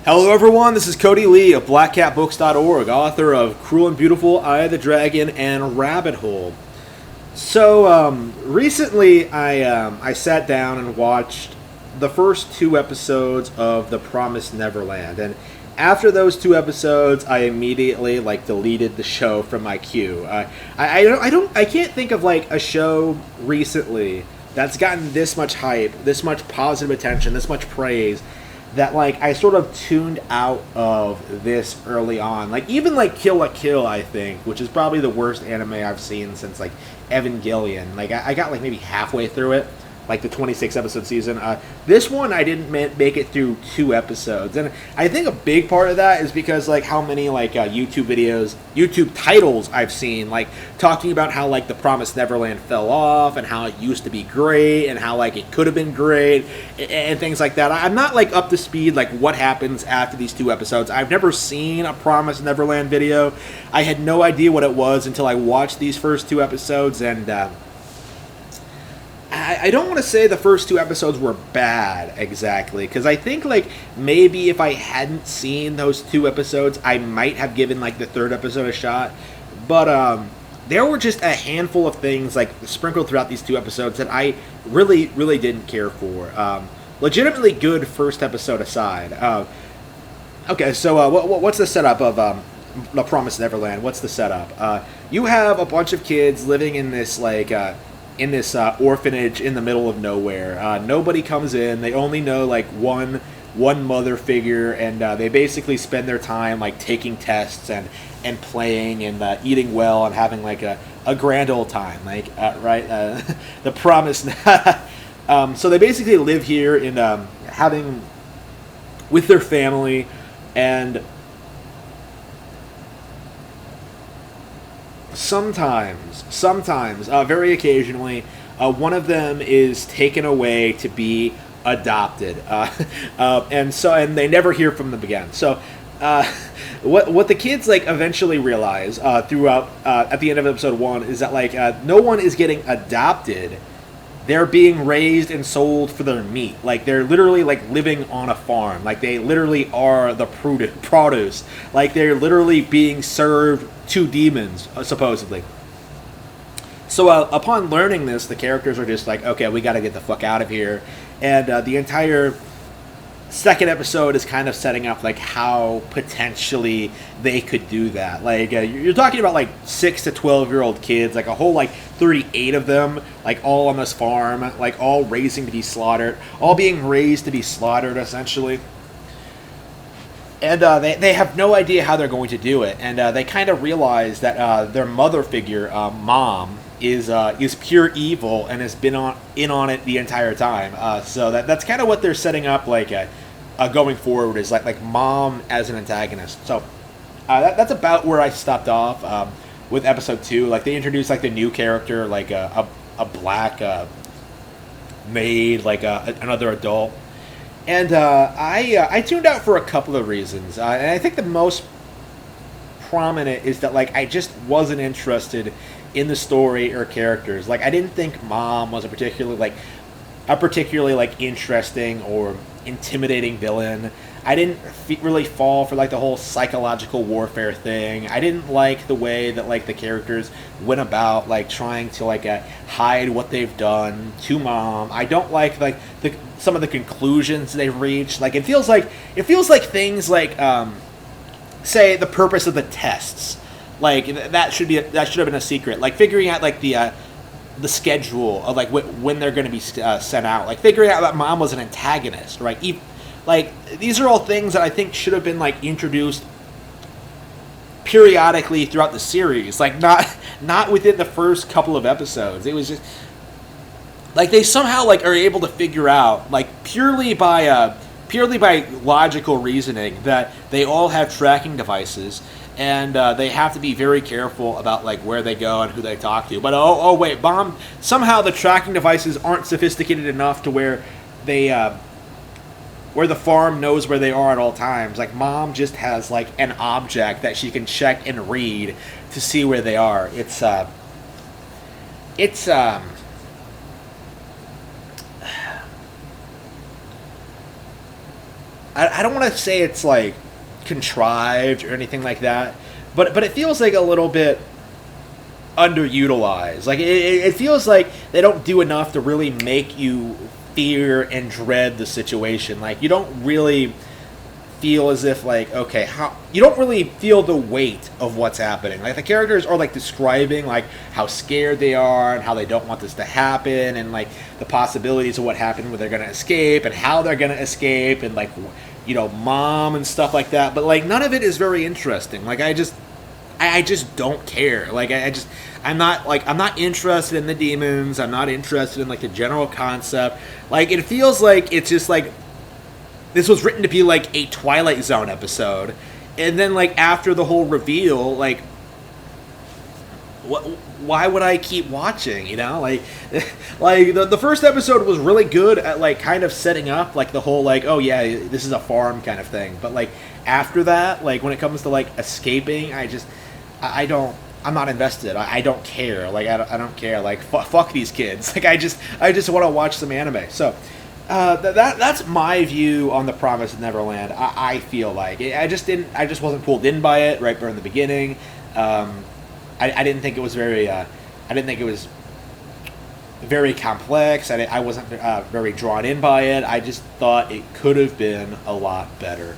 Hello, everyone. This is Cody Lee of BlackCatBooks.org, author of Cruel and Beautiful, Eye of the Dragon, and Rabbit Hole. Recently I sat down and watched the first two episodes of The Promised Neverland, and after those two episodes, I immediately deleted the show from my queue. I can't think of a show recently that's gotten this much hype, this much positive attention, this much praise, that I sort of tuned out of this early on. Even Kill la Kill, I think, which is probably the worst anime I've seen since Evangelion. I got maybe halfway through it, the 26 episode season. This one I didn't make it through two episodes, and I think a big part of that is because how many YouTube videos, YouTube titles I've seen talking about how The Promised Neverland fell off and how it used to be great and how it could have been great and things like that. I'm not up to speed what happens after these two episodes. I've never seen a Promised Neverland video. I had no idea what it was until I watched these first two episodes, and I don't want to say the first two episodes were bad exactly, because I think maybe if I hadn't seen those two episodes, I might have given the third episode a shot. But there were just a handful of things sprinkled throughout these two episodes that I really didn't care for. Legitimately good first episode aside. Okay, so what's the setup of The Promised Neverland? What's the setup? You have a bunch of kids living in this orphanage in the middle of nowhere. Nobody comes in. They only know one mother figure, and they basically spend their time taking tests and playing and eating well and having a grand old time. The promise. So they basically live here in having with their family, and sometimes, very occasionally, one of them is taken away to be adopted, and they never hear from them again. So, what the kids eventually realize throughout at the end of episode 1 is that no one is getting adopted. They're being raised and sold for their meat. They're literally living on a farm. They literally are the produce. They're literally being served to demons, supposedly. So upon learning this, the characters are just okay, we got to get the fuck out of here. And the entire second episode is kind of setting up how potentially they could do that. You're talking about 6 to 12-year-old kids, a whole 38 of them, all on this farm, all raising to be slaughtered, all being raised to be slaughtered essentially. And they have no idea how they're going to do it, and they kind of realize that their mother figure, Mom, is pure evil and has been in on it the entire time. So that's kind of what they're setting up going forward, is Mom as an antagonist. So that's about where I stopped off with episode 2. They introduced the new character, a black maid, another adult. And I tuned out for a couple of reasons. And I think the most prominent is that I just wasn't interested in the story or characters. I didn't think Mom was a particularly interesting or intimidating villain. I didn't really fall for the whole psychological warfare thing. I didn't like the way that the characters went about trying to hide what they've done to Mom. I don't like some of the conclusions they've reached. It feels like things say the purpose of the tests. That should have been a secret. Figuring out the schedule of when they're going to be sent out. Figuring out that Mom was an antagonist, right? These are all things that I think should have been introduced periodically throughout the series. Not within the first couple of episodes. It was just they somehow are able to figure out purely by logical reasoning that they all have tracking devices. And they have to be very careful about where they go and who they talk to. But wait, Mom, somehow the tracking devices aren't sophisticated enough to where they where the farm knows where they are at all times. Mom just has an object that she can check and read to see where they are. It's I don't want to say it's like contrived or anything like that, but it feels like a little bit underutilized. Like it feels like they don't do enough to really make you fear and dread the situation. Like you don't really feel as if like, okay, how you don't really feel the weight of what's happening. Like the characters are like describing like how scared they are and how they don't want this to happen, and like the possibilities of what happened when they're gonna escape and how they're gonna escape, and like, you know, mom and stuff like that. But like none of it is very interesting. Like I just don't care. Like I'm not interested in the demons. I'm not interested in like the general concept. Like it feels like it's just like this was written to be like a Twilight Zone episode, and then like after the whole reveal, like what? Why would I keep watching? You know, like like the first episode was really good at like kind of setting up like the whole like, oh yeah, this is a farm kind of thing. But like after that, like when it comes to like escaping, I don't. I'm not invested. I don't care. Like I don't care. Like fuck these kids. Like I just want to watch some anime. So that's my view on The Promised Neverland. I feel like I just wasn't pulled in by it right from the beginning. I didn't think it was very. I didn't think it was very complex. I wasn't very drawn in by it. I just thought it could have been a lot better.